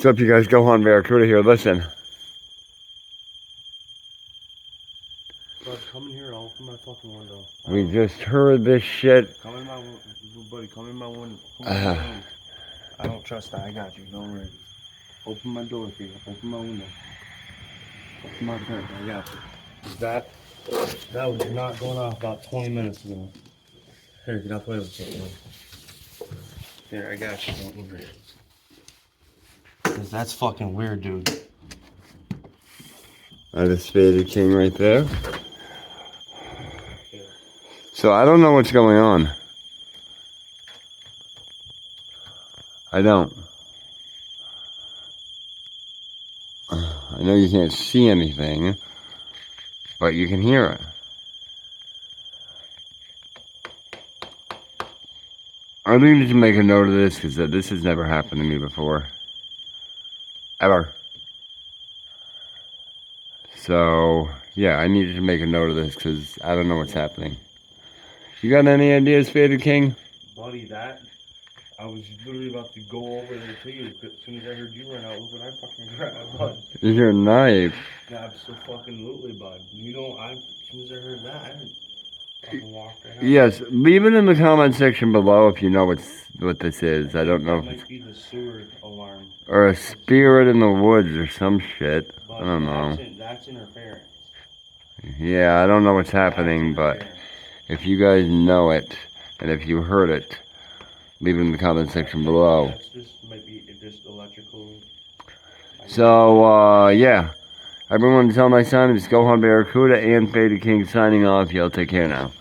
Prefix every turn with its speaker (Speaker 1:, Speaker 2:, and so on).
Speaker 1: What's up, you guys? Gohan Barracuda here. Listen.
Speaker 2: Bud, come in here. I'll open my fucking window.
Speaker 1: We just heard this shit.
Speaker 2: Come in my buddy. Come in my window. I don't trust that. I got you. Don't worry. Open my door for you. Open my window. Open my curtain. I got you. That was not going off about 20 minutes ago. Here, get out the way with it. Here, I got you. Don't worry. Cause that's fucking weird, dude.
Speaker 1: That is Faded King right there. So I don't know what's going on. I don't. I know you can't see anything, but you can hear it. I need to make a note of this because this has never happened to me before. Ever. So, yeah, I needed to make a note of this because I don't know what's happening. You got any ideas, Faded King?
Speaker 2: Buddy, I was literally about to go over there to you, but as soon as I heard you run out, look what I fucking grabbed, bud.
Speaker 1: Your knife.
Speaker 2: Absolutely, bud. As soon as I heard that, I didn't fucking walk right out.
Speaker 1: Yes, leave it in the comment section below if you know what this is. I don't know if
Speaker 2: it might be the sewer alarm.
Speaker 1: or a spirit in the woods or some shit.
Speaker 2: But
Speaker 1: I don't know.
Speaker 2: That's interference.
Speaker 1: Yeah, I don't know what's happening, but if you guys know it, and if you heard it, leave it in the comment section below.
Speaker 2: Might be just electrical.
Speaker 1: So, yeah. Everyone tell my son it's Gohan Barracuda and Faded King signing off. Y'all take care now.